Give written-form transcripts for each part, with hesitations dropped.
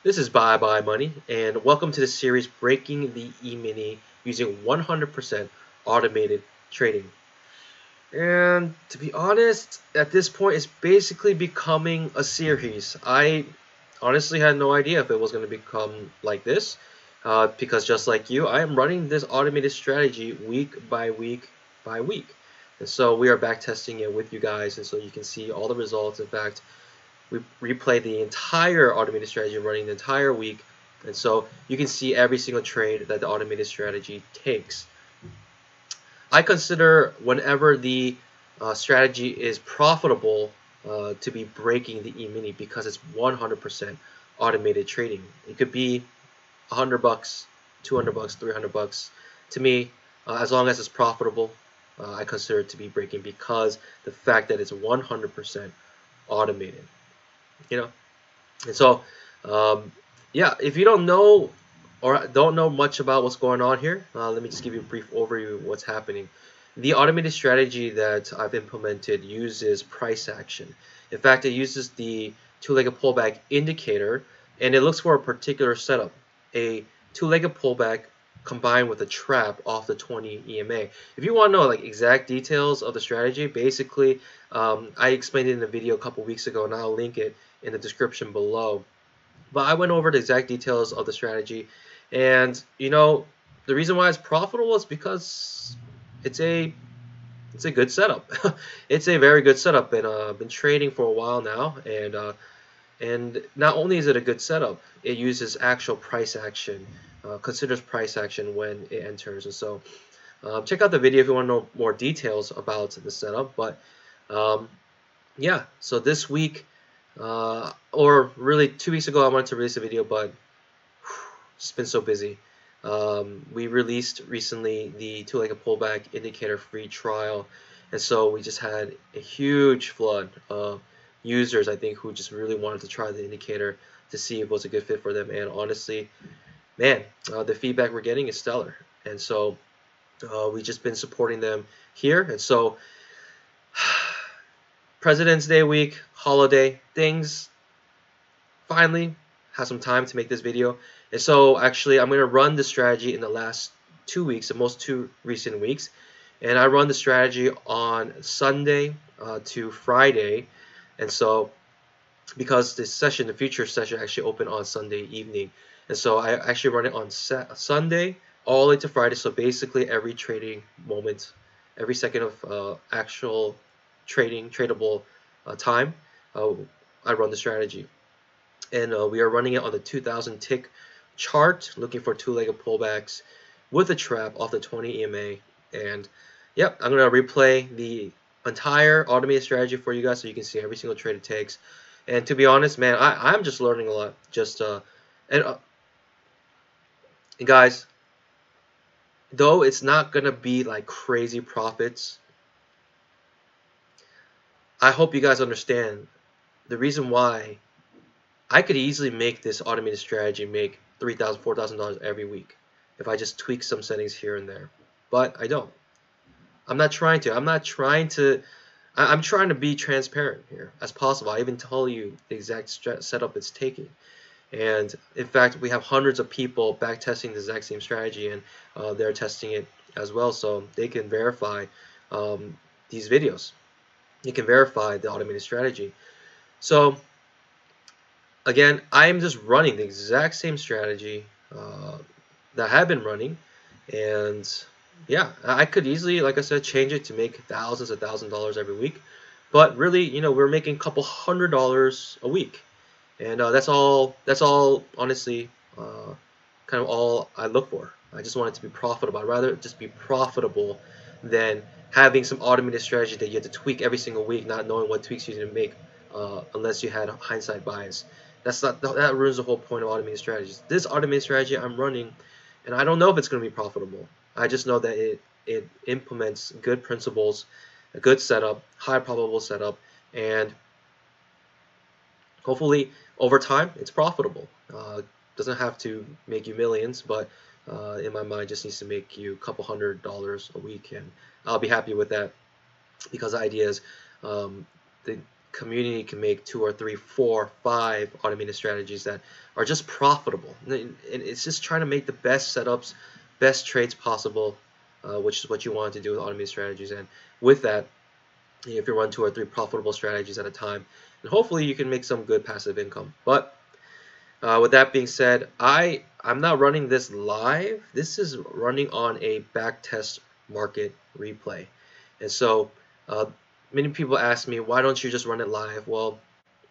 This is Bye Bye Money, and welcome to the series Breaking the E-mini using 100% automated trading. And to be honest, at this point, it's basically becoming a series. I honestly had no idea if it was going to become like this, because just like you, I am running this automated strategy week by week by week. And so we are back testing it with you guys, and so you can see all the results. In fact, we replay the entire automated strategy running the entire week, and so you can see every single trade that the automated strategy takes. I consider whenever the strategy is profitable to be breaking the E-mini because it's 100% automated trading. It could be $100, $200, $300. To me, as long as it's profitable, I consider it to be breaking because the fact that it's 100% automated. You know, and so, yeah, if you don't know or don't know much about what's going on here, let me just give you a brief overview of what's happening. The automated strategy that I've implemented uses price action. In fact, it uses the two-legged pullback indicator, and it looks for a particular setup, a two-legged pullback combined with a trap off the 20 EMA. If you want to know like exact details of the strategy, basically, I explained it in a video a couple weeks ago, and I'll link it in the description below. But I went over the exact details of the strategy, and the reason why it's profitable is because it's a it's a good setup. It's a very good setup, and been trading for a while now, and not only is it a good setup, it uses actual price action, considers price action when it enters, and so check out the video if you want to know more details about the setup. But um, yeah, so this week, or really 2 weeks ago, I wanted to release a video, but just been so busy. We released recently the two-legged pullback indicator free trial, and so we just had a huge flood of users, I think, who just really wanted to try the indicator to see if it was a good fit for them. And honestly, man, the feedback we're getting is stellar. And so we've just been supporting them here. And so President's Day week, holiday, things finally have some time to make this video. And so actually I'm going to run the strategy in the last 2 weeks, the most two recent weeks. And I run the strategy on Sunday to Friday. And so because the session, the future session actually opened on Sunday evening. And so I actually run it on Sunday all the way to Friday. So basically every trading moment, every second of actual tradable time, I run the strategy. And we are running it on the 2000 tick chart, looking for two-legged pullbacks with a trap off the 20 EMA. And yep, I'm going to replay the entire automated strategy for you guys so you can see every single trade it takes. And to be honest, man, I'm just learning a lot. And guys, though it's not going to be like crazy profits, I hope you guys understand the reason why I could easily make this automated strategy make $3,000, $4,000 every week if I just tweak some settings here and there. But I don't. I'm not trying to. I'm trying to be transparent here as possible. I even tell you the exact setup it's taking. And in fact, we have hundreds of people back testing the exact same strategy, and they're testing it as well, so they can verify these videos. They can verify the automated strategy. So again, I'm just running the exact same strategy that I have been running, and yeah, I could easily, like I said, change it to make thousands of $1,000 every week, but really, we're making a couple $100 a week, and that's all. That's all, honestly, kind of all I look for. I just want it to be profitable. I'd rather just be profitable than having some automated strategy that you have to tweak every single week, not knowing what tweaks you need to make unless you had hindsight bias. That ruins the whole point of automated strategies. This automated strategy I'm running, and I don't know if it's going to be profitable. I just know that it implements good principles, a good setup, high probable setup, and hopefully over time it's profitable. Doesn't have to make you millions, but in my mind just needs to make you a couple $100 a week, and I'll be happy with that because the idea is the community can make 2 or 3, 4, 5 automated strategies that are just profitable. And it's just trying to make the best setups, best trades possible, which is what you want to do with automated strategies. And with that, if you run 2 or 3 profitable strategies at a time, and hopefully you can make some good passive income. But with that being said, I'm not running this live. This is running on a backtest market replay. And so many people ask me, why don't you just run it live? Well,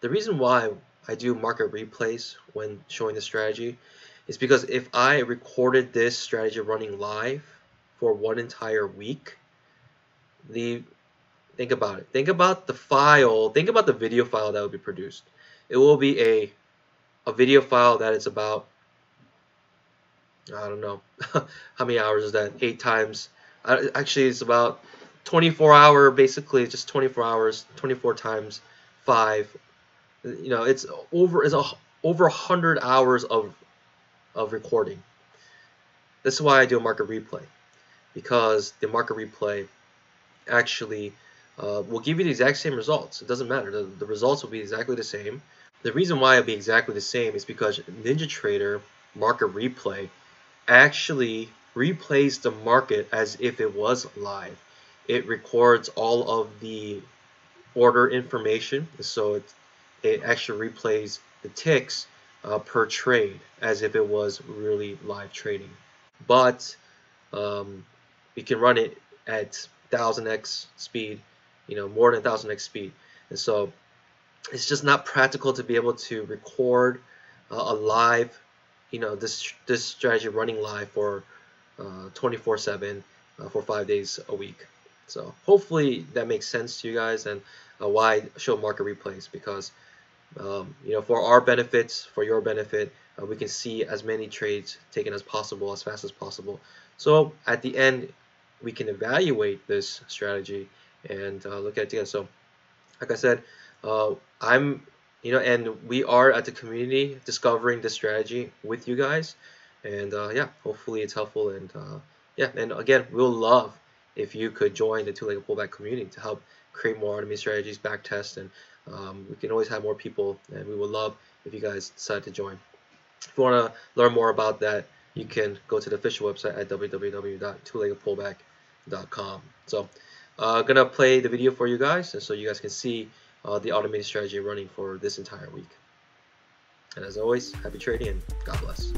the reason why I do market replays when showing the strategy is because if I recorded this strategy running live for one entire week, think about it. Think about the file. Think about the video file that will be produced. It will be a video file that is about, I don't know, how many hours is that? 8 times. Actually, it's about 24 hour, basically just 24 hours, 24 times 5. You know, it's over 100 hours of recording. This is why I do a market replay, because the market replay actually will give you the exact same results. It doesn't matter. The results will be exactly the same. The reason why it'll be exactly the same is because NinjaTrader market replay actually replays the market as if it was live. It records all of the order information, so it actually replays the ticks per trade as if it was really live trading. But you can run it at 1000x speed, you know, more than 1000x speed, and so it's just not practical to be able to record a live, you know, this strategy running live for 24/7 for 5 days a week. So hopefully that makes sense to you guys, and why I show market replays, because you know, for our benefits, for your benefit, we can see as many trades taken as possible, as fast as possible. So at the end, we can evaluate this strategy and look at it together. So like I said, I'm, you know, and we are at the community discovering this strategy with you guys, and yeah, hopefully it's helpful. And yeah, and again, we'll love if you could join the two-legged pullback community to help create more automated strategies, back test, and we can always have more people, and we would love if you guys decide to join. If you want to learn more about that, you can go to the official website at www.tweleggedpullback.com. So gonna play the video for you guys, and so you guys can see the automated strategy running for this entire week. And as always, happy trading and God bless.